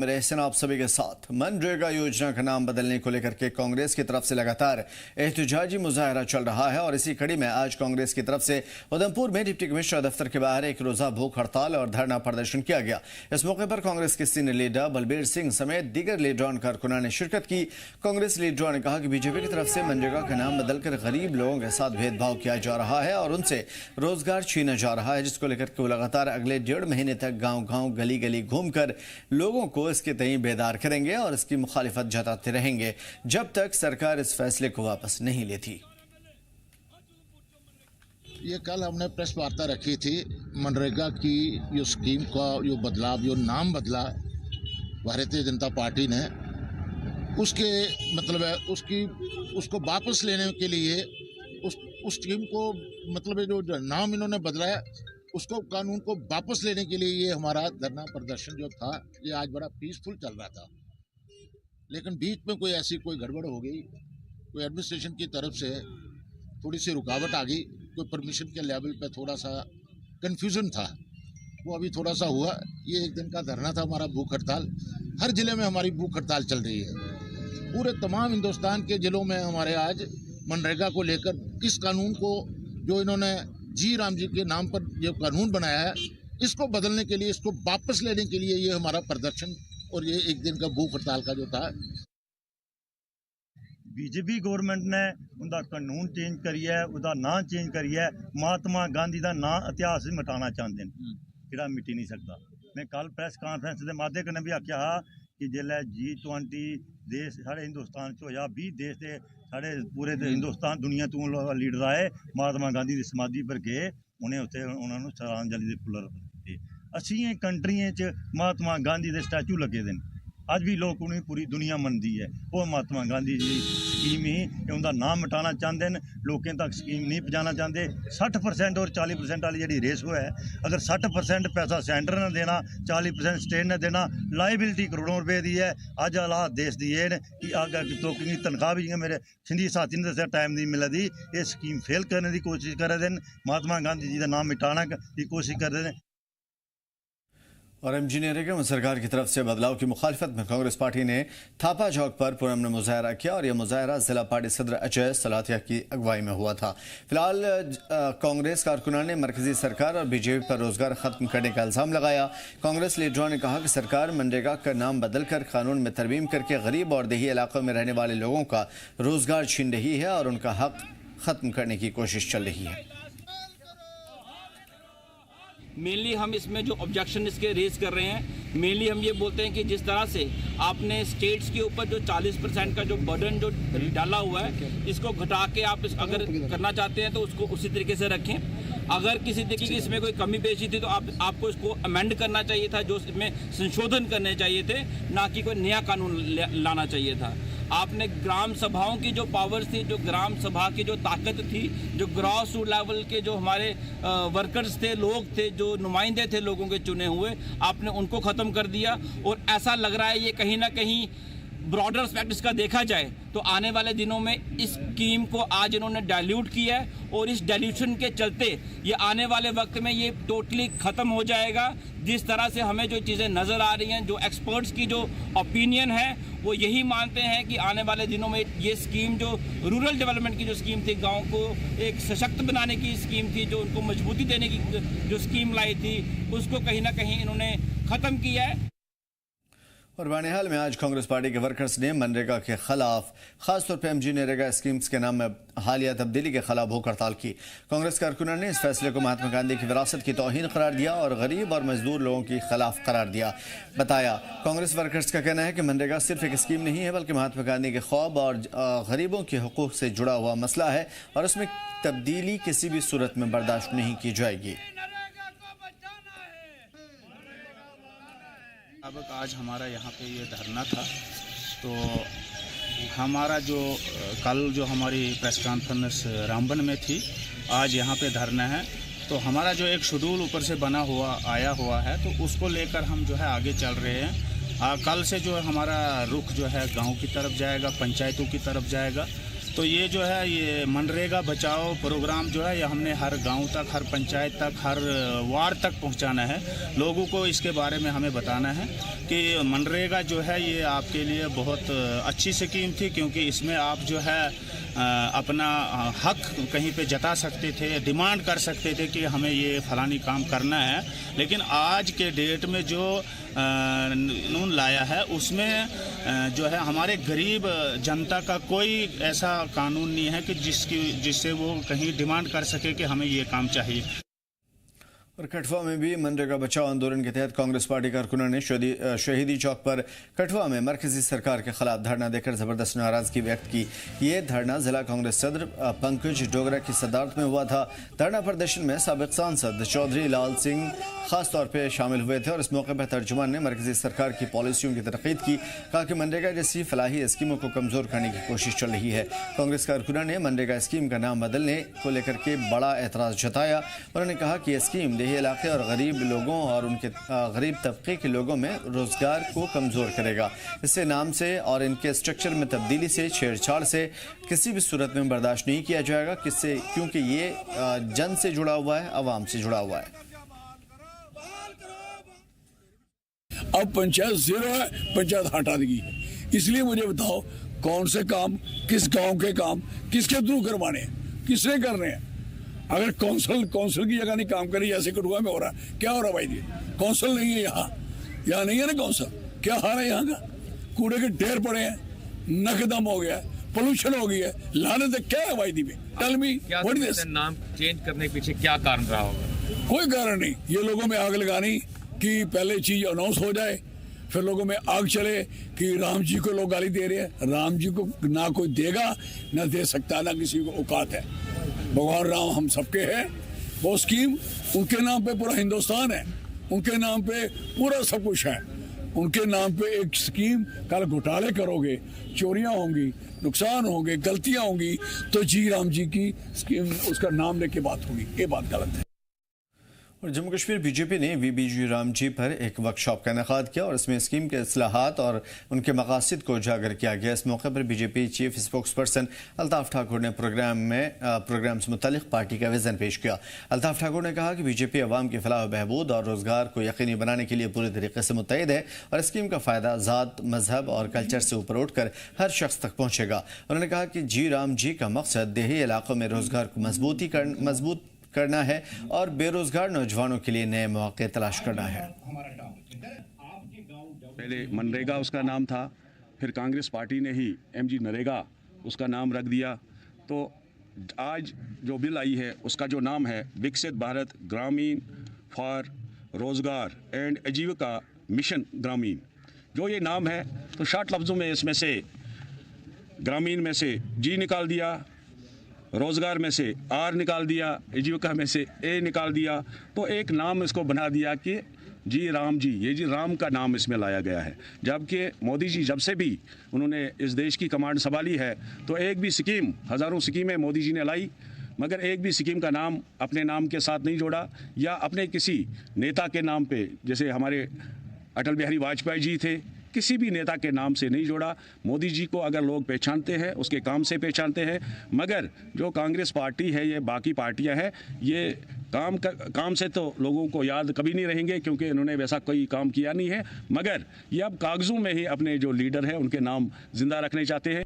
मेरे एहसन आप सभी के साथ। मनरेगा योजना का नाम बदलने को लेकर के कांग्रेस की तरफ से लगातार एहतजाजी मुजाहरा चल रहा है और इसी कड़ी में आज कांग्रेस की तरफ से उधमपुर में डिप्टी कमिश्नर दफ्तर के बाहर एक रोजा भूख हड़ताल और धरना प्रदर्शन किया गया। इस मौके पर कांग्रेस के सीनियर लीडर बलबीर सिंह समेत दीगर लीडरों कारकुनान ने शिरकत की। कांग्रेस लीडरों ने कहा कि बीजेपी की तरफ से मनरेगा का नाम बदलकर गरीब लोगों के साथ भेदभाव किया जा रहा है और उनसे रोजगार छीना जा रहा है, जिसको लेकर के वो लगातार अगले 1.5 महीने तक गाँव-गाँव गली-गली घूमकर लोगों को इसके तई बेदार करेंगे और इसकी मुखालिफत जताते रहेंगे जब तक सरकार इस फैसले को वापस नहीं लेती। ये कल हमने प्रेस वार्ता रखी थी। मनरेगा की जो स्कीम का जो बदलाव, जो नाम बदला भारतीय जनता पार्टी ने, उसके मतलब है उसको वापस लेने के लिए उस स्कीम को मतलब जो नाम इन्होंने बदला है उसको कानून को वापस लेने के लिए ये हमारा धरना प्रदर्शन जो था ये आज बड़ा पीसफुल चल रहा था। लेकिन बीच में कोई गड़बड़ हो गई, कोई एडमिनिस्ट्रेशन की तरफ से थोड़ी सी रुकावट आ गई, कोई परमिशन के लेवल पे थोड़ा सा कंफ्यूजन था, वो अभी थोड़ा सा हुआ। ये एक दिन का धरना था हमारा, भूख हड़ताल। हर जिले में हमारी भूख हड़ताल चल रही है। पूरे तमाम हिंदुस्तान के जिलों में हमारे आज मनरेगा को लेकर इस कानून को जो इन्होंने जी राम जी के नाम पर जो कानून बनाया है इसको बदलने के लिए, इसको वापस लेने के लिए ये हमारा प्रदर्शन और ये एक दिन का भूख हड़ताल का जो था। बीजेपी गवर्नमेंट ने उनका कानून चेंज करिए, उसका नाम चेंज करिए, महात्मा गांधी का नाम इतिहास से मिटाना चाहते हैं, जोड़ा मिटी नहीं सकता। मैं कल प्रेस कॉन्फ्रेंस के माध्यम कन्नै भी आख्या कि जिसलै G20 देश साढ़े हिंदुस्तान च होया, 20 देश के साढ़े पूरे हिंदुस्तान दुनिया तो लीडर आए, महात्मा गांधी की समाधि पर गए, उन्हें उत्थे उन्होंने श्रद्धांजलि के फुल्ल दिते। 80 कंट्रियों च महात्मा गांधी के स्टैचू लगे दे, अज भी लोग उन्हें पूरी दुनिया मनती है। वो महात्मा गांधी जी स्कीम ही उनका नाम मिटाना चाहते हैं, लोगों तक स्कीम नहीं पहुँचाना चाहते। 60% और 40% वाली जी रेस है, अगर 60% पैसा सेंटर ने देना, 40% स्टेट ने देना, लाइबिलिटी करोड़ों रुपए की है। अज हालात देश की ये कि लोगों की तनख्वाह भी मेरे सिंधी साथी ने दसा टाइम नहीं मिला दी, ये स्कीम फेल करने की कोशिश कर रहे हैं, महात्मा गांधी जी का नाम मिटाना की कोशिश कर रहे हैं। और मनरेगा में सरकार की तरफ से बदलाव की मुखालिफत में कांग्रेस पार्टी ने थापा चौक पर पुरअमन मुजाहरा किया और यह मुजाहरा जिला पार्टी सदर अजय सलाथिया की अगुवाई में हुआ था। फिलहाल कांग्रेस कारकुनान ने मरकजी सरकार और बीजेपी पर रोजगार खत्म करने का इल्जाम लगाया। कांग्रेस लीडरों ने कहा कि सरकार मनरेगा का नाम बदलकर कानून में तरमीम करके गरीब और देही इलाकों में रहने वाले लोगों का रोजगार छीन रही है और उनका हक खत्म करने की कोशिश चल रही है। मेनली हम इसमें जो ऑब्जेक्शन इसके रेज कर रहे हैं, मेनली हम ये बोलते हैं कि जिस तरह से आपने स्टेट्स के ऊपर जो 40% का जो बर्डन जो डाला हुआ है, इसको घटा के आप अगर करना चाहते हैं तो उसको उसी तरीके से रखें। अगर किसी तरीके की इसमें कोई कमी पेशी थी तो आपको इसको अमेंड करना चाहिए था, जो इसमें संशोधन करने चाहिए थे, ना कि कोई नया कानून लाना चाहिए था। आपने ग्राम सभाओं की जो पावर्स थी, जो ग्राम सभा की जो ताकत थी, जो ग्रास रूट लेवल के जो हमारे वर्कर्स थे, लोग थे, जो नुमाइंदे थे लोगों के चुने हुए, आपने उनको ख़त्म कर दिया। और ऐसा लग रहा है ये कहीं ना कहीं ब्रॉडर एस्पेक्ट का देखा जाए तो आने वाले दिनों में इस स्कीम को आज इन्होंने डाइल्यूट किया है और इस डाइल्यूशन के चलते ये आने वाले वक्त में ये टोटली ख़त्म हो जाएगा। जिस तरह से हमें जो चीज़ें नज़र आ रही हैं, जो एक्सपर्ट्स की जो ओपिनियन है, वो यही मानते हैं कि आने वाले दिनों में ये स्कीम जो रूरल डेवलपमेंट की जो स्कीम थी, गाँव को एक सशक्त बनाने की स्कीम थी, जो उनको मजबूती देने की जो स्कीम लाई थी, उसको कहीं ना कहीं इन्होंने ख़त्म किया है। और बानिहाल में आज कांग्रेस पार्टी के वर्कर्स ने मनरेगा के खिलाफ खासतौर पर मनरेगा स्कीम्स के नाम में हालिया तब्दीली के खिलाफ भूख हड़ताल की। कांग्रेस कारकुनान ने इस फैसले को महात्मा गांधी की विरासत की तौहीन करार दिया और गरीब और मजदूर लोगों के खिलाफ करार दिया। बताया कांग्रेस वर्कर्स का कहना है कि मनरेगा सिर्फ एक स्कीम नहीं है, बल्कि महात्मा गांधी के ख्वाब और गरीबों के हकूक से जुड़ा हुआ मसला है और उसमें तब्दीली किसी भी सूरत में बर्दाश्त नहीं की जाएगी। अब आज हमारा यहाँ पे ये धरना था, तो हमारा जो कल जो हमारी प्रेस कॉन्फ्रेंस रामबन में थी, आज यहाँ पे धरना है। तो हमारा जो एक शेड्यूल ऊपर से आया हुआ है, तो उसको लेकर हम जो है आगे चल रहे हैं। कल से जो हमारा रुख जो है गांव की तरफ जाएगा, पंचायतों की तरफ जाएगा। तो ये जो है ये मनरेगा बचाओ प्रोग्राम जो है ये हमने हर गांव तक, हर पंचायत तक, हर वार्ड तक पहुंचाना है। लोगों को इसके बारे में हमें बताना है कि मनरेगा जो है ये आपके लिए बहुत अच्छी स्कीम थी, क्योंकि इसमें आप जो है अपना हक कहीं पे जता सकते थे, डिमांड कर सकते थे कि हमें ये फलानी काम करना है। लेकिन आज के डेट में जो कानून लाया है उसमें जो है हमारे गरीब जनता का कोई ऐसा कानून नहीं है कि जिससे वो कहीं डिमांड कर सके कि हमें ये काम चाहिए। और कठुआ में भी मनरेगा बचाओ आंदोलन के तहत कांग्रेस पार्टी कारकुनों ने शहीदी चौक पर कठुआ में मरकजी सरकार के खिलाफ धरना देकर जबरदस्त नाराजगी व्यक्त की। ये धरना जिला कांग्रेस सदर पंकज डोगरा की सदारत में हुआ था। धरना प्रदर्शन में साबिक सांसद चौधरी लाल सिंह खास तौर पर शामिल हुए थे और इस मौके पर तर्जुमान ने मरकजी सरकार की पॉलिसियों की तनकीद की। कहा कि मनरेगा जैसी फलाही स्कीमों को कमजोर करने की कोशिश चल रही है। कांग्रेस कारकुनों ने मनरेगा स्कीम का नाम बदलने को लेकर के बड़ा एतराज जताया। उन्होंने कहा कि यह स्कीम देही इलाके और गरीब लोगों और उनके गरीब तबके के लोगों में रोजगार को कमजोर करेगा। इससे नाम से और इनके स्ट्रक्चर में तब्दीली से, छेड़छाड़ से किसी भी सूरत में बर्दाश्त नहीं किया जाएगा, क्योंकि ये जन से जुड़ा हुआ है, आवाम से जुड़ा हुआ है। अब पंचायत जीरो है, पंचायत हटा देगी। इसलिए मुझे बताओ कौन से काम, किस गांव के काम किसके थ्रू करवाने, किसने करने हैं? अगर कौंसिल की जगह नहीं काम करी, जैसे कठुआ में हो रहा है, क्या हो रहा भाई जी? कौंसिल नहीं है यहाँ नहीं है ना कौंसिल। क्या हाल है यहाँ का? कूड़े के ढेर पड़े हैं, नकदम हो गया, पोल्यूशन हो गई है, लाने से क्या है भाई जी? Tell me what is this? नाम चेंज करने के पीछे क्या कारण रहा होगा? कोई कारण नहीं। ये लोगों में आग लगानी कि पहले चीज अनाउंस हो जाए, फिर लोगों में आग चले कि राम जी को लोग गाली दे रहे हैं। राम जी को ना कोई देगा, ना दे सकता, ना किसी को औकात है। भगवान राम हम सबके हैं। वो स्कीम उनके नाम पे पूरा हिंदुस्तान है, उनके नाम पे पूरा सब कुछ है। उनके नाम पे एक स्कीम, कल घोटाले करोगे, चोरियां होंगी, नुकसान होंगे, गलतियां होंगी, तो जी राम जी की स्कीम उसका नाम लेके बात होगी। ये बात गलत है। और जम्मू कश्मीर बीजेपी ने वीबी जी राम जी पर एक वर्कशॉप का इनेकाद किया और इसमें स्कीम के इस्लाहात और उनके मकासद को उजागर किया गया। इस मौके पर BJP chief spokes person Altaf Thakur ने प्रोग्राम से मुतालिक पार्टी का विजन पेश किया। अल्ताफ ठाकुर ने कहा कि बीजेपी अवाम की फलाह बहबूद और रोजगार को यकीनी बनाने के लिए पूरी तरीके से मुत्तहिद है और स्कीम का फ़ायदा ज़ात, मजहब और कल्चर से ऊपर उठकर हर शख्स तक पहुँचेगा। उन्होंने कहा कि जी राम जी का मकसद देही इलाकों में रोजगार को मजबूत करना है और बेरोजगार नौजवानों के लिए नए मौके तलाश करना है। पहले मनरेगा उसका नाम था, फिर कांग्रेस पार्टी ने ही एमजी नरेगा उसका नाम रख दिया। तो आज जो बिल आई है उसका जो नाम है विकसित भारत ग्रामीण फॉर रोजगार एंड आजीविका मिशन ग्रामीण। जो ये नाम है तो शॉर्ट लफ्ज़ों में इसमें से ग्रामीण में से जी निकाल दिया, रोज़गार में से आर निकाल दिया, आजीविका में से ए निकाल दिया, तो एक नाम इसको बना दिया कि जी राम जी। ये जी राम का नाम इसमें लाया गया है। जबकि मोदी जी जब से भी उन्होंने इस देश की कमांड संभाली है तो एक भी स्कीम, हज़ारों स्कीमें मोदी जी ने लाई, मगर एक भी स्कीम का नाम अपने नाम के साथ नहीं जोड़ा या अपने किसी नेता के नाम पे, जैसे हमारे अटल बिहारी वाजपेयी जी थे, किसी भी नेता के नाम से नहीं जोड़ा। मोदी जी को अगर लोग पहचानते हैं उसके काम से पहचानते हैं, मगर जो कांग्रेस पार्टी है, ये बाकी पार्टियां हैं, ये काम से तो लोगों को याद कभी नहीं रहेंगे क्योंकि इन्होंने वैसा कोई काम किया नहीं है, मगर ये अब कागजों में ही अपने जो लीडर हैं उनके नाम जिंदा रखने चाहते हैं।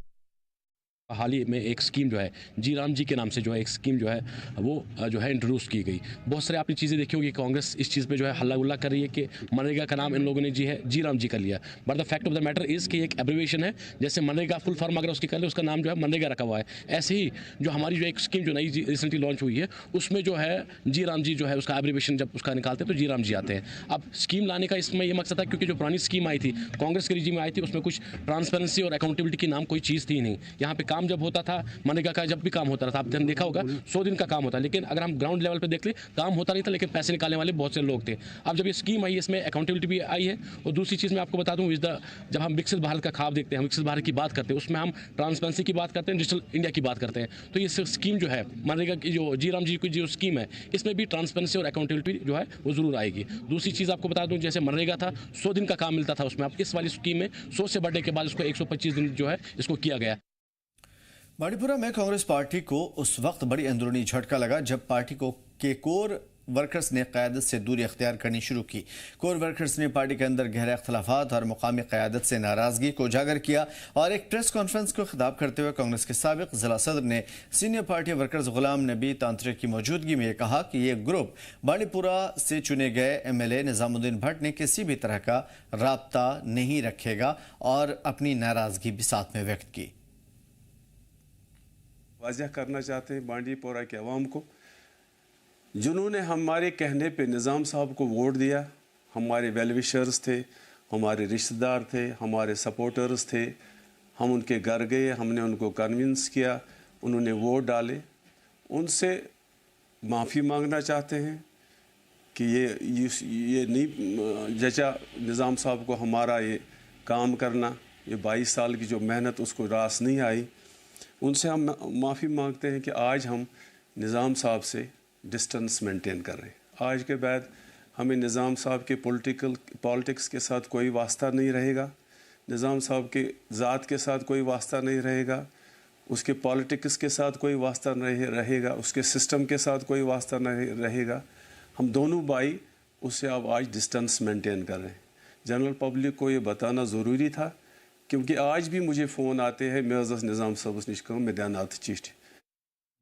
हाल ही में एक स्कीम जो है जी राम जी के नाम से जो है एक स्कीम जो है वो जो है इंट्रोड्यूस की गई। बहुत सारे आपने चीज़ें देखी होगी, कांग्रेस इस चीज़ पे जो है हल्ला गुल्ला कर रही है कि मनरेगा का नाम इन लोगों ने जी राम जी कर लिया। But the fact of the matter is कि एक एब्रिविएशन है। जैसे मनरेगा फुल फॉर्म अगर उसकी कर ले, उसका नाम जो है मनरेगा रखा हुआ है। ऐसे ही जो हमारी जो एक स्कीम जो नई रिसेंटली लॉन्च हुई है उसमें जो है जी राम जी जो है उसका एब्रिविएशन जब उसका निकालते हैं तो जी राम जी आते हैं। अब स्कीम लाने का इसमें यह मकसद था क्योंकि जो पुरानी स्कीम आई थी, कांग्रेस के रिजीम में आई थी, उसमें कुछ ट्रांसपेरेंसी और अकाउंटेबिलिटी की नाम कोई चीज़ थी नहीं। यहाँ पे काम जब होता था, मनरेगा का जब भी काम होता था, आपने देखा होगा 100 दिन का काम होता है, लेकिन अगर हम ग्राउंड लेवल पे देख ले काम होता नहीं था, लेकिन पैसे निकालने वाले बहुत से लोग थे। अब जब ये स्कीम आई, इसमें अकाउंटेबिलिटी भी आई है। और दूसरी चीज़ मैं आपको बता दूं, जब हम विकसित भारत का ख्वाब देखते हैं, हम विकसित भारत की बात करते हैं, उसमें हम ट्रांसपेरेंसी की बात करते हैं, डिजिटल इंडिया की बात करते हैं। तो ये स्कीम जो है मनरेगा की, जो जी राम जी की जो स्कीम है, इसमें भी ट्रांसपेरेंसी और अकाउंटेबिलिटी जो है वो जरूर आएगी। दूसरी चीज़ आपको बता दूं, जैसे मनरेगा था 100 दिन का काम मिलता था उसमें, अब इस वाली स्कीम में 100 से बढ़ने के बाद उसको 125 दिन जो है इसको किया गया। बाड़ीपुरा में कांग्रेस पार्टी को उस वक्त बड़ी अंदरूनी झटका लगा जब पार्टी के कोर वर्कर्स ने क़यादत से दूरी अख्तियार करनी शुरू की। कोर वर्कर्स ने पार्टी के अंदर गहरे अख्तलाफात और मुकामी क़यादत से नाराजगी को उजागर किया और एक प्रेस कॉन्फ्रेंस को खिताब करते हुए कांग्रेस के साबिक जिला सदर ने senior party workers Ghulam Nabi तांत्रिक की मौजूदगी में कहा कि ये ग्रुप बाड़ीपुरा से चुने गए MLA निजामुद्दीन भट्ट ने किसी भी तरह का राब्ता नहीं रखेगा और अपनी नाराजगी भी साथ में व्यक्त की। वाज़ह करना चाहते हैं बांडीपोरा के अवाम को, जिन्होंने हमारे कहने पे निज़ाम साहब को वोट दिया, हमारे वेलविशर्स थे, हमारे रिश्तेदार थे, हमारे सपोर्टर्स थे। हम उनके घर गए, हमने उनको कन्विंस किया, उन्होंने वोट डाले। उनसे माफ़ी मांगना चाहते हैं कि ये नहीं जचा निज़ाम साहब को हमारा ये काम करना, ये 22 साल की जो मेहनत उसको रास नहीं आई। उनसे हम माफ़ी मांगते हैं कि आज हम निज़ाम साहब से डिस्टेंस मेंटेन कर रहे हैं। आज के बाद हमें निज़ाम साहब के पॉलिटिक्स के साथ कोई वास्ता नहीं रहेगा, निज़ाम साहब के ज़ात के साथ कोई वास्ता नहीं रहेगा, उसके पॉलिटिक्स के साथ कोई वास्ता नहीं रहेगा, उसके सिस्टम के साथ कोई वास्ता नहीं रहेगा। हम दोनों भाई उससे अब आज डिस्टेंस मेंटेन कर रहे हैं। जनरल पब्लिक को ये बताना ज़रूरी था, क्योंकि आज भी मुझे फ़ोन आते हैं मेज़स निज़ाम साहब निश्कम मैदानात चिश्ती।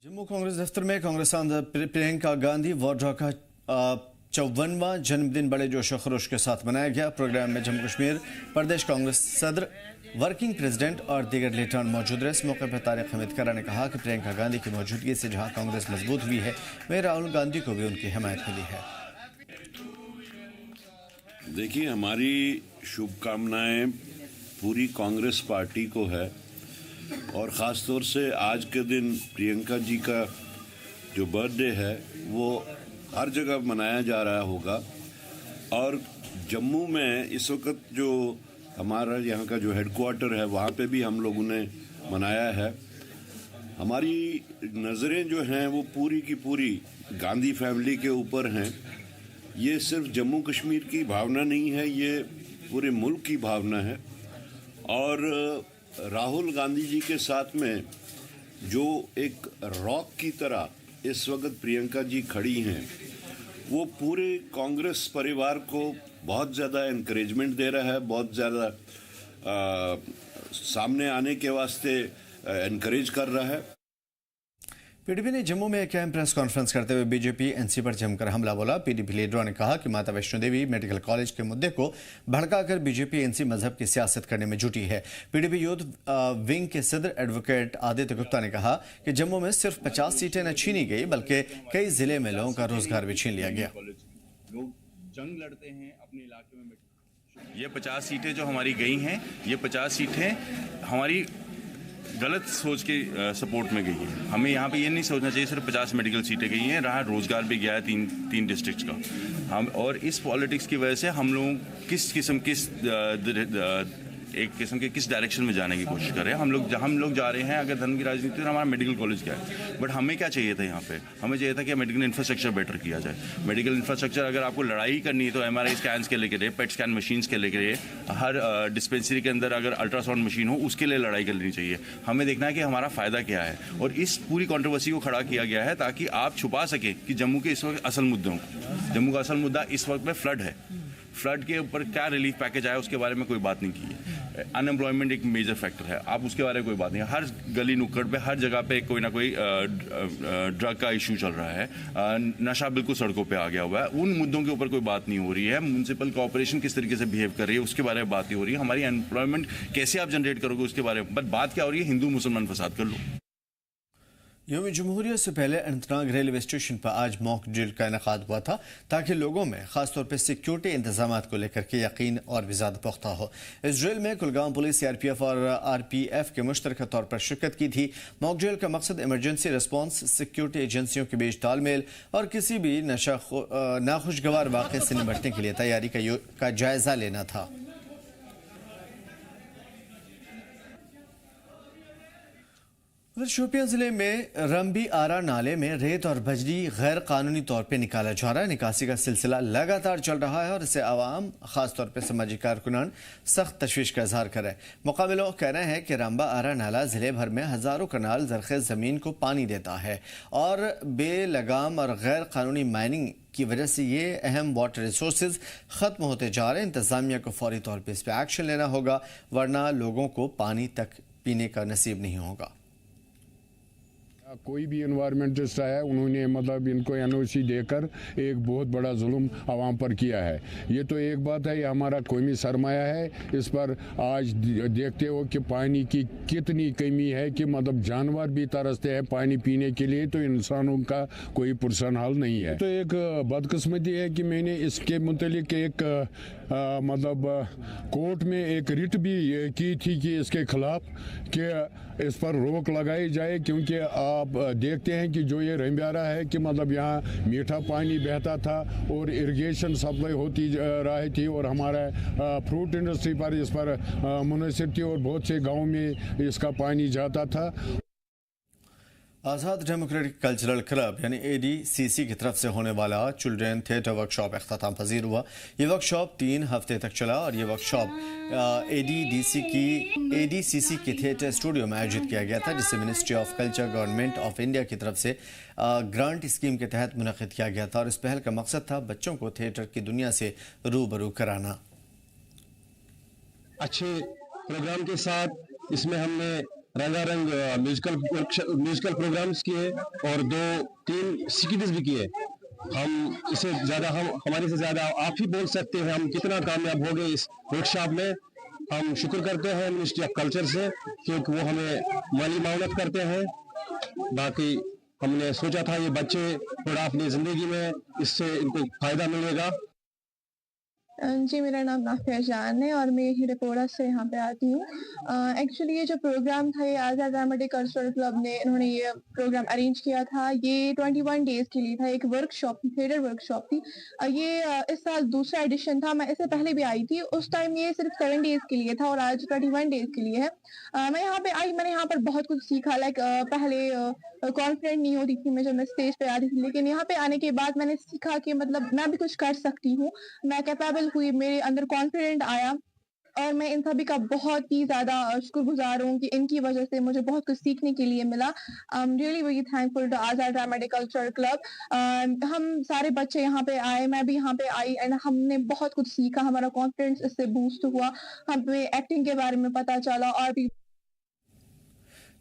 जम्मू कांग्रेस दफ्तर में कांग्रेस प्रियंका गांधी वाड्रा का 54वां जन्मदिन बड़े जोश खरोश के साथ मनाया गया। प्रोग्राम में जम्मू कश्मीर प्रदेश कांग्रेस सदर, वर्किंग प्रेसिडेंट और दीगर लीडरान मौजूद रहे। इस मौके पर तारिक हमीद करा ने कहा कि प्रियंका गांधी की मौजूदगी से जहां कांग्रेस मजबूत हुई है, वहीं राहुल गांधी को भी उनकी हिमायत मिली है। देखिए, हमारी शुभकामनाएं पूरी कांग्रेस पार्टी को है और ख़ास तौर से आज के दिन प्रियंका जी का जो बर्थडे है वो हर जगह मनाया जा रहा होगा। और जम्मू में इस वक्त जो हमारा यहाँ का जो हेडक्वार्टर है वहाँ पे भी हम लोगों ने मनाया है। हमारी नज़रें जो हैं वो पूरी की पूरी गांधी फैमिली के ऊपर हैं। ये सिर्फ जम्मू कश्मीर की भावना नहीं है, ये पूरे मुल्क की भावना है। और राहुल गांधी जी के साथ में जो एक रॉक की तरह इस वक्त प्रियंका जी खड़ी हैं, वो पूरे कांग्रेस परिवार को बहुत ज़्यादा एनकरेजमेंट दे रहा है, बहुत ज़्यादा सामने आने के वास्ते एनकरेज कर रहा है। पीडीपी ने जम्मू में एक अहम प्रेस कॉन्फ्रेंस करते हुए बीजेपी एनसी पर जमकर हमला बोला। पीडीपी लीडरों ने कहा कि माता वैष्णो देवी मेडिकल कॉलेज के मुद्दे को भड़काकर बीजेपी एनसी मजहब की सियासत करने में जुटी है। पीडीपी यूथ विंग के सदर एडवोकेट आदित्य गुप्ता ने कहा कि जम्मू में सिर्फ 50 सीटें न छीनी गई, बल्कि कई जिले में लोगों का रोजगार भी छीन लिया गया। लोग जंग लड़ते हैं अपने इलाके में। ये 50 सीटें जो हमारी गई हैं, ये 50 सीटें हमारी गलत सोच के सपोर्ट में गई है। हमें यहाँ पे ये नहीं सोचना चाहिए सिर्फ 50 मेडिकल सीटें गई हैं, रहा रोजगार भी गया है तीन डिस्ट्रिक्ट्स का। हम और इस पॉलिटिक्स की वजह से हम लोग किस डायरेक्शन में जाने की कोशिश कर रहे हैं। हम लोग जा रहे हैं, अगर धर्म की राजनीति तो हमारा मेडिकल कॉलेज क्या है, बट हमें क्या चाहिए था यहाँ पे? हमें चाहिए था कि मेडिकल इंफ्रास्ट्रक्चर बेटर किया जाए। मेडिकल इंफ्रास्ट्रक्चर अगर आपको लड़ाई करनी है तो MRI स्कैन्स के लेके, पेट स्कैन मशीन्स के लेके, हर डिस्पेंसरी के अंदर अगर अल्ट्रासाउंड मशीन हो उसके लिए लड़ाई करनी चाहिए। हमें देखना है कि हमारा फ़ायदा क्या है, और इस पूरी कॉन्ट्रोवर्सी को खड़ा किया गया है ताकि आप छुपा सकें कि जम्मू के इस वक्त असल मुद्दों को। जम्मू का असल मुद्दा इस वक्त में फ्लड है। फ्लड के ऊपर क्या रिलीफ पैकेज आया उसके बारे में कोई बात नहीं की है। अनएम्प्लॉयमेंट एक मेजर फैक्टर है, आप उसके बारे में कोई बात नहीं है। हर गली नुक्कड़ पे, हर जगह पे कोई ना कोई ड्रग का इशू चल रहा है, नशा बिल्कुल सड़कों पे आ गया हुआ है। उन मुद्दों के ऊपर कोई बात नहीं हो रही है। म्यूनसिपल कॉर्पोरेशन किस तरीके से बिहेव कर रही है उसके बारे में बात नहीं हो रही है। हमारी एम्प्लॉयमेंट कैसे आप जनरेट करोगे उसके बारे में बात क्या हो रही है? हिंदू मुसलमान फसाद कर लो। यौम जमहूरियत से पहले अनंतनाग रेलवे स्टेशन पर आज मॉक ड्रिल का इनेकाद हुआ था ताकि लोगों में खासतौर पर सिक्योरिटी इंतजाम को लेकर के यकीन और भी ज़्यादा पुख्ता हो। इस ड्रिल में कुलगाम पुलिस, CRPF और RPF के मुश्तरका तौर पर शिरकत की थी। मॉक ड्रिल का मकसद इमरजेंसी रिस्पॉन्स, सिक्योरिटी एजेंसियों के बीच तालमेल और किसी भी नाखुशगवार वाक़े से निपटने के लिए तैयारी का जायजा लेना था। शोपियां जिले में रंबी आरा नाले में रेत और बजरी गैर कानूनी तौर पर निकाला जा रहा है। निकासी का सिलसिला लगातार चल रहा है और इससे आवाम खासतौर पर समाजी कारकुनान सख्त तशवीश का इजहार कर रहे हैं। मुकामी लोग कह रहे हैं कि रंबा आरा नाला जिले भर में हजारों कनाल ज़रख़ेज़ ज़मीन को पानी देता है और बेलगाम और गैर कानूनी माइनिंग की वजह से ये अहम वाटर रिसोर्सेज ख़त्म होते जा रहे हैं। इंतज़ामिया को फौरी तौर पर इस पर एक्शन लेना होगा, वरना लोगों को पानी तक पीने का नसीब नहीं होगा। कोई भी एनवायरमेंटिस्ट आया, उन्होंने मतलब इनको एनओसी देकर एक बहुत बड़ा जुल्म आवाम पर किया है। ये तो एक बात है, ये हमारा कौमी सरमाया है। इस पर आज देखते हो कि पानी की कितनी कमी है कि मतलब जानवर भी तरसते हैं पानी पीने के लिए, तो इंसानों का कोई पुरसन हाल नहीं है। तो एक बदकिस्मती है कि मैंने इसके मुतलिक एक मतलब कोर्ट में एक रिट भी की थी कि इसके खिलाफ कि इस पर रोक लगाई जाए, क्योंकि आप देखते हैं कि जो ये रंबियारा है कि मतलब यहाँ मीठा पानी बहता था और इरिगेशन सप्लाई होती रही थी और हमारा फ्रूट इंडस्ट्री पर इस पर मुनसिर थी और बहुत से गाँव में इसका पानी जाता था। आज़ाद डेमोक्रेटिक कल्चरल क्लब यानी ADCC की तरफ से होने वाला चिल्ड्रेन थिएटर वर्कशॉप अख्ताम पजीर हुआ। ये वर्कशॉप 3 हफ्ते तक चला और ये वर्कशॉप ADCC की थिएटर स्टूडियो में आयोजित किया गया था, जिसे ministry of culture government of India की तरफ से ग्रांट स्कीम के तहत मुनक़िद किया गया था और इस पहल का मकसद था बच्चों को थिएटर की दुनिया से रूबरू कराना। अच्छे प्रोग्राम के साथ इसमें हमने रंगारंग म्यूजिकल प्रोग्राम्स किए और 2-3 सीरीज भी किए। हम इसे ज़्यादा हमारे से ज़्यादा आप ही बोल सकते हैं हम कितना कामयाब हो गए इस वर्कशॉप में। हम शुक्र करते हैं मिनिस्ट्री ऑफ कल्चर से, क्योंकि वो हमें माली मावनत करते हैं। बाकी हमने सोचा था ये बच्चे थोड़ा अपनी ज़िंदगी में इससे इनको फ़ायदा मिलेगा। जी, मेरा नाम नाफिया जान है और मैं हिरेपोड़ा से यहाँ पे आती हूँ। एक्चुअली ये जो प्रोग्राम था ये आज़ाद ड्रामेटिक कल्चरल क्लब ने इन्होंने ये प्रोग्राम अरेंज किया था। ये 21 डेज़ के लिए था, एक वर्कशॉप थी, थिएटर वर्कशॉप थी। ये इस साल दूसरा एडिशन था। मैं इससे पहले भी आई थी, उस टाइम ये सिर्फ 7 डेज़ के लिए था और आज 21 डेज़ के लिए है। मैं यहाँ पे आई, मैंने यहाँ पर बहुत कुछ सीखा। लाइक पहले कॉन्फिडेंट नहीं होती थी मैं जब मैं स्टेज पे आती थी, लेकिन यहाँ पे आने के बाद मैंने सीखा कि मतलब मैं भी कुछ कर सकती हूँ, मैं कैपेबल हुई, मेरे अंदर कॉन्फिडेंट आया और मैं इन सभी का बहुत ही ज़्यादा शुक्रगुजार हूँ कि इनकी वजह से मुझे बहुत कुछ सीखने के लिए मिला। I am really very thankful to Azad dramatic cultural club. हम सारे बच्चे यहाँ पे आए, मैं भी यहाँ पे आई एंड हमने बहुत कुछ सीखा। हमारा कॉन्फिडेंस इससे बूस्ट हुआ, हमें एक्टिंग के बारे में पता चला और भी।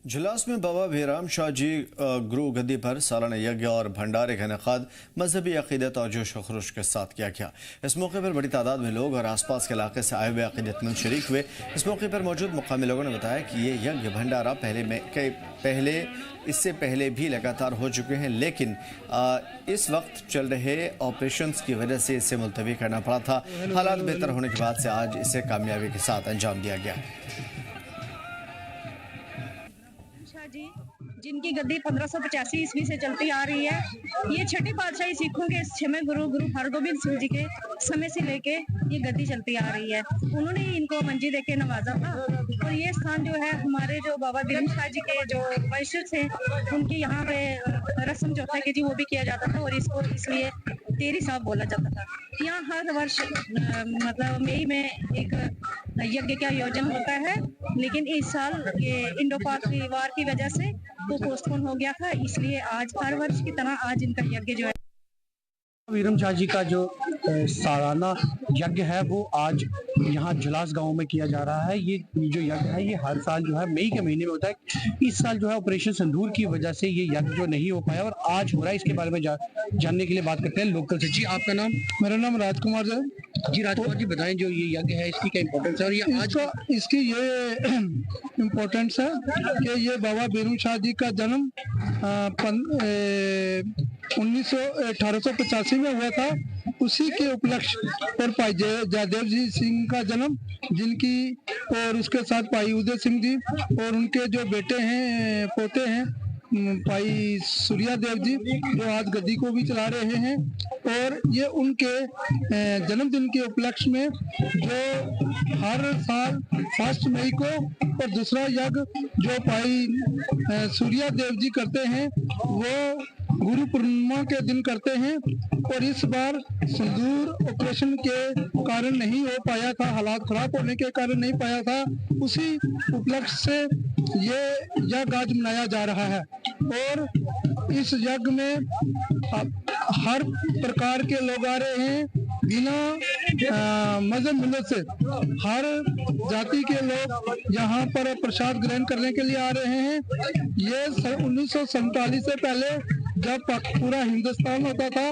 जुलास में बाबा भीराम शाह जी गुरु गद्दी पर सालाना यज्ञ और भंडारे का इनेकाद मजहबी अकीदत और जोश व खरोश के साथ किया गया। इस मौके पर बड़ी तादाद में लोग और आसपास के इलाके से आए हुए अकीदतमंद शरीक हुए। इस मौके पर मौजूद मुकामी लोगों ने बताया कि ये यज्ञ भंडारा इससे पहले भी लगातार हो चुके हैं, लेकिन इस वक्त चल रहे ऑपरेशंस की वजह से इसे मुलतवी करना पड़ा था। हालात बेहतर होने के बाद से आज इसे कामयाबी के साथ अंजाम दिया गया। जी, जिनकी गद्दी 1585 ईस्वी से चलती आ रही है, ये छठे पातशाही सिखों के 6वें गुरु हरगोबिंद सिंह जी के समय से लेके ये गद्दी चलती आ रही है। उन्होंने इनको मंजी देके नवाजा था और ये स्थान जो है हमारे जो बाबा भीरम शाह जी के जो वंशज थे उनकी यहाँ पे रस्म जो था कि जी वो भी किया जाता था और इसको इसलिए तेरी साहब बोला जाता था। यहाँ हर वर्ष मतलब मई में एक यज्ञ का आयोजन होता है, लेकिन इस साल ये इंडो पाक वार की वजह से वो पोस्टपोन हो गया था, इसलिए आज हर वर्ष की तरह आज इनका यज्ञ जो है भीरम शाह जी का जो सालाना यज्ञ है वो आज यहाँ जुलास गांव में किया जा रहा है। ये जो यज्ञ है ये हर साल जो है मई के महीने में होता है। इस साल जो है ऑपरेशन सिंदूर की वजह से ये यज्ञ जो नहीं हो पाया और आज हो रहा है। इसके बारे में जानने के लिए बात करते हैं लोकल से। जी, आपका नाम? मेरा नाम राजकुमार है। जी राजकुमार जी, बताएं जो ये यज्ञ है इसकी क्या इम्पोर्टेंस है और ये आज इसकी ये इम्पोर्टेंस है कि ये बाबा भीरम शाह जी का जन्म 1885 में हुआ था। उसी के उपलक्ष्य पर भाई जयदेव जी सिंह का जन्म, जिनकी और उसके साथ भाई उदय सिंह जी और उनके जो बेटे हैं पोते हैं भाई सूर्या देव जी जो आज गद्दी को भी चला रहे हैं, और ये उनके जन्मदिन के उपलक्ष्य में जो हर साल 1 मई को और दूसरा यज्ञ जो भाई सूर्या देव जी करते हैं वो गुरु पूर्णिमा के दिन करते हैं, और इस बार सिंदूर ऑपरेशन के कारण नहीं हो पाया था, हालात खराब होने के कारण नहीं पाया था, उसी उपलक्ष्य से ये यज्ञ आज मनाया जा रहा है। और इस यज्ञ में हर प्रकार के लोग आ रहे हैं, बिना मजहब मिलत से हर जाति के लोग यहाँ पर प्रसाद ग्रहण करने के लिए आ रहे हैं। ये 1947 से पहले जब पूरा हिंदुस्तान होता था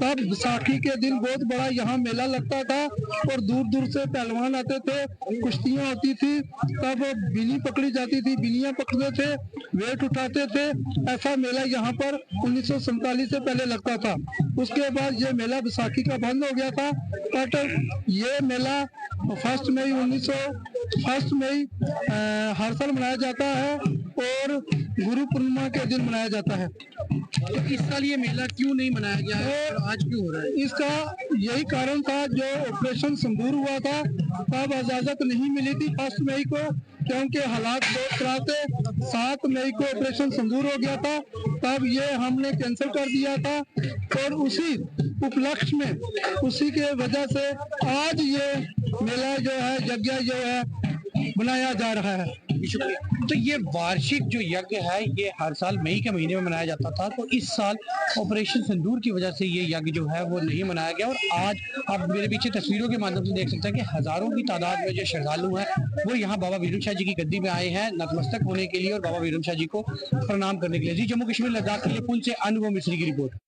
तब बैसाखी के दिन बहुत बड़ा यहाँ मेला लगता था, और दूर दूर से पहलवान आते थे, कुश्तियाँ होती थी, तब बिनी पकड़ी जाती थी, बिनियाँ पकड़ते थे, वेट उठाते थे। ऐसा मेला यहाँ पर 1947 से पहले लगता था। उसके बाद ये मेला बैसाखी का बंद हो गया था, बट ये मेला 1 मई हर साल मनाया जाता है और गुरु पूर्णिमा के दिन मनाया जाता है। तो इस साल ये मेला क्यों नहीं मनाया गया है और आज क्यों हो रहा है? इसका यही कारण था, जो ऑपरेशन सिंदूर हुआ था तब इजाजत नहीं मिली थी 1 मई को, क्योंकि हालात बहुत खराब थे। 7 मई को ऑपरेशन सिंदूर हो गया था, तब ये हमने कैंसिल कर दिया था, और उसी उपलक्ष्य में उसी के वजह से आज ये मेला जो है यज्ञ जो है बनाया जा रहा है। तो ये वार्षिक जो यज्ञ है ये हर साल मई के महीने में मनाया जाता था, तो इस साल ऑपरेशन सिंदूर की वजह से ये यज्ञ जो है वो नहीं मनाया गया। और आज आप मेरे पीछे तस्वीरों के माध्यम से देख सकते हैं कि हजारों की तादाद में जो श्रद्धालु हैं वो यहाँ बाबा वीरम शाह जी की गद्दी में आए हैं नतमस्तक होने के लिए और बाबा वीरम शाह जी को प्रणाम करने के लिए। जी, जम्मू कश्मीर लद्दाख के लिए पुल से अनुभव मिश्री की रिपोर्ट।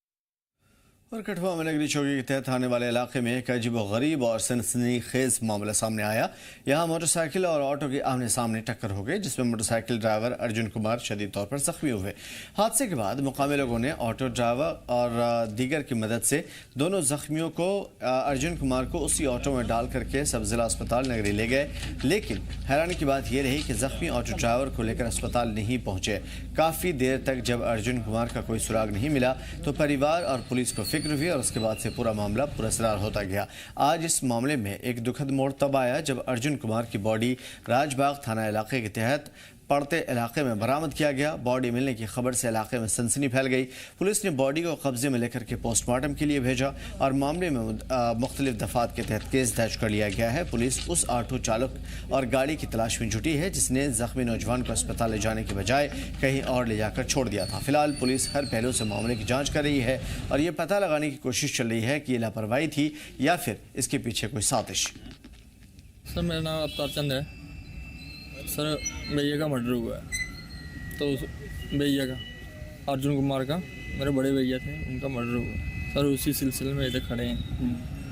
और कठुआ में नगरी चौकी के तहत आने वाले इलाके में एक अजीबोगरीब और सनसनीखेज मामला सामने आया। यहाँ मोटरसाइकिल और ऑटो की आमने सामने टक्कर हो गई, जिसमें मोटरसाइकिल ड्राइवर अर्जुन कुमार शदीद तौर पर जख्मी हुए। हादसे के बाद मुकामी लोगों ने ऑटो ड्राइवर और दीगर की मदद से दोनों जख्मियों को अर्जुन कुमार को उसी ऑटो में डाल करके सब जिला अस्पताल नगरी ले गए, लेकिन हैरानी की बात यह रही कि जख्मी ऑटो ड्राइवर को लेकर अस्पताल नहीं पहुंचे। काफ़ी देर तक जब अर्जुन कुमार का कोई सुराग नहीं मिला तो परिवार और पुलिस को फिक्र हुई और उसके बाद से पूरा मामला पुरस्कार होता गया। आज इस मामले में एक दुखद मोड़ तब आया जब अर्जुन कुमार की बॉडी राजबाग थाना इलाके के तहत पड़ते इलाके में बरामद किया गया। बॉडी मिलने की खबर से इलाके में सनसनी फैल गई। पुलिस ने बॉडी को कब्जे में लेकर के पोस्टमार्टम के लिए भेजा और मामले में मुख्तलिफ दफात के तहत केस दर्ज कर लिया गया है। पुलिस उस ऑटो चालक और गाड़ी की तलाश में जुटी है जिसने जख्मी नौजवान को अस्पताल ले जाने के बजाय कहीं और ले जाकर छोड़ दिया था। फिलहाल पुलिस हर पहलू से मामले की जाँच कर रही है और ये पता लगाने की कोशिश चल रही है कि ये लापरवाही थी या फिर इसके पीछे कोई साजिश। सर, मेरा नाम अवतार चंद है। सर, भैया का मर्डर हुआ है, तो भैया का अर्जुन कुमार का मेरे बड़े भैया थे, उनका मर्डर हुआ। सर, उसी सिलसिले में इधर खड़े हैं।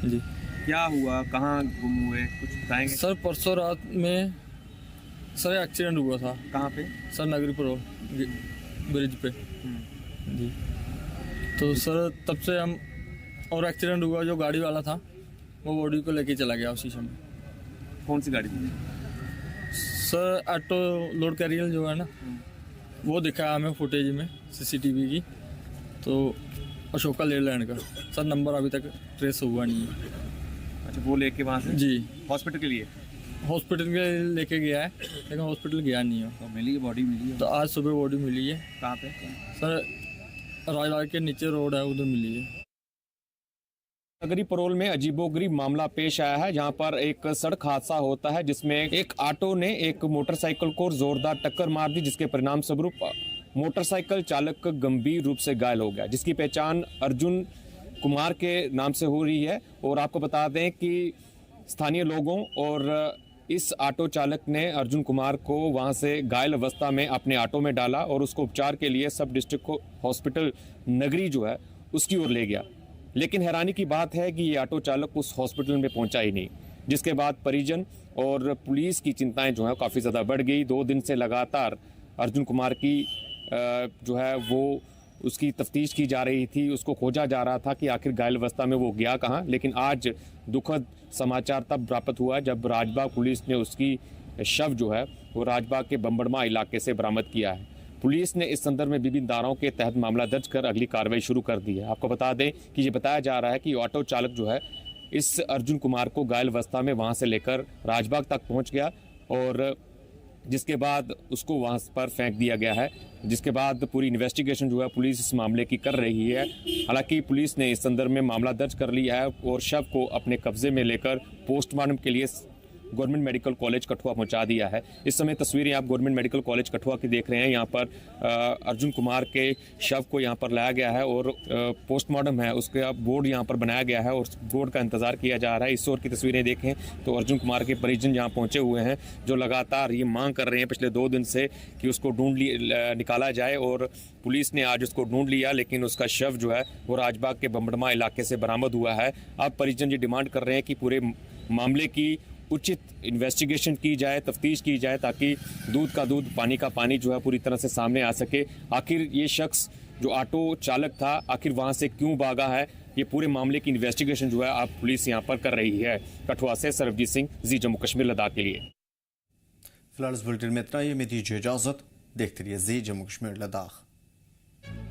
जी, क्या हुआ, कहाँ गुम हुए, कुछ बताएंगे? सर, परसों रात में सर एक्सीडेंट हुआ था। कहाँ पे? सर, नगरीपुर ब्रिज पे। जी, तो सर तब से हम और एक्सीडेंट हुआ, जो गाड़ी वाला था वो बॉडी को लेके चला गया उसी समय। कौन सी गाड़ी थी? सर, ऑटो लोड कैरियर जो है ना, वो दिखाया हमें फुटेज में सीसीटीवी की, तो अशोका लेलैंड का। सर, नंबर अभी तक ट्रेस हुआ नहीं है। अच्छा, वो लेके वहाँ से? जी, हॉस्पिटल के लिए? हॉस्पिटल के लेके गया है, लेकिन हॉस्पिटल गया नहीं है। तो मिली बॉडी मिली है? तो आज सुबह बॉडी मिली है। कहाँ पे? सर, राजबाग के नीचे रोड है, उधर मिली है। नगरी परोल में अजीबोगरीब मामला पेश आया है, जहां पर एक सड़क हादसा होता है जिसमें एक ऑटो ने एक मोटरसाइकिल को जोरदार टक्कर मार दी, जिसके परिणाम स्वरूप मोटरसाइकिल चालक गंभीर रूप से घायल हो गया, जिसकी पहचान अर्जुन कुमार के नाम से हो रही है। और आपको बता दें कि स्थानीय लोगों और इस ऑटो चालक ने अर्जुन कुमार को वहां से घायल अवस्था में अपने ऑटो में डाला और उसको उपचार के लिए सब डिस्ट्रिक्ट हॉस्पिटल नगरी जो है उसकी ओर ले गया। लेकिन हैरानी की बात है कि ये ऑटो चालक उस हॉस्पिटल में पहुंचा ही नहीं, जिसके बाद परिजन और पुलिस की चिंताएं जो है काफ़ी ज़्यादा बढ़ गई। 2 दिन से लगातार अर्जुन कुमार की जो है वो उसकी तफ्तीश की जा रही थी, उसको खोजा जा रहा था कि आखिर घायल अवस्था में वो गया कहाँ। लेकिन आज दुखद समाचार तब प्राप्त हुआ जब राजबाग पुलिस ने उसकी शव जो है वो राजबाग के बम्बड़मा इलाके से बरामद किया है। पुलिस ने इस संदर्भ में विभिन्न धाराओं के तहत मामला दर्ज कर अगली कार्रवाई शुरू कर दी है। आपको बता दें कि ये बताया जा रहा है कि ऑटो चालक जो है इस अर्जुन कुमार को घायल अवस्था में वहां से लेकर राजबाग तक पहुंच गया और जिसके बाद उसको वहां पर फेंक दिया गया है, जिसके बाद पूरी इन्वेस्टिगेशन जो है पुलिस इस मामले की कर रही है। हालांकि पुलिस ने इस संदर्भ में मामला दर्ज कर लिया है और शव को अपने कब्जे में लेकर पोस्टमार्टम के लिए गवर्नमेंट मेडिकल कॉलेज कठुआ पहुंचा दिया है। इस समय तस्वीरें आप गवर्नमेंट मेडिकल कॉलेज कठुआ की देख रहे हैं। यहाँ पर अर्जुन कुमार के शव को यहाँ पर लाया गया है और पोस्टमार्टम है उसका बोर्ड यहाँ पर बनाया गया है और बोर्ड का इंतजार किया जा रहा है। इस ओर की तस्वीरें देखें तो अर्जुन कुमार के परिजन यहाँ पहुँचे हुए हैं जो लगातार ये मांग कर रहे हैं पिछले 2 दिन से कि उसको निकाला जाए और पुलिस ने आज उसको ढूंढ लिया, लेकिन उसका शव जो है वो राजबाग के बम्बड़मा इलाके से बरामद हुआ है। अब परिजन ये डिमांड कर रहे हैं कि पूरे मामले की उचित इन्वेस्टिगेशन की जाए, तफ्तीश की जाए ताकि दूध का दूध पानी का पानी जो है पूरी तरह से सामने आ सके। आखिर ये शख्स जो ऑटो चालक था आखिर वहां से क्यों भागा है, ये पूरे मामले की इन्वेस्टिगेशन जो है आप पुलिस यहां पर कर रही है। कठुआ से सरबजीत सिंह, जी जम्मू कश्मीर लद्दाख के लिए। फिलहाल इस बुलेटिन में इतना ही। मैं दीजिए इजाजत, देखते रहिए जी जम्मू कश्मीर लद्दाख।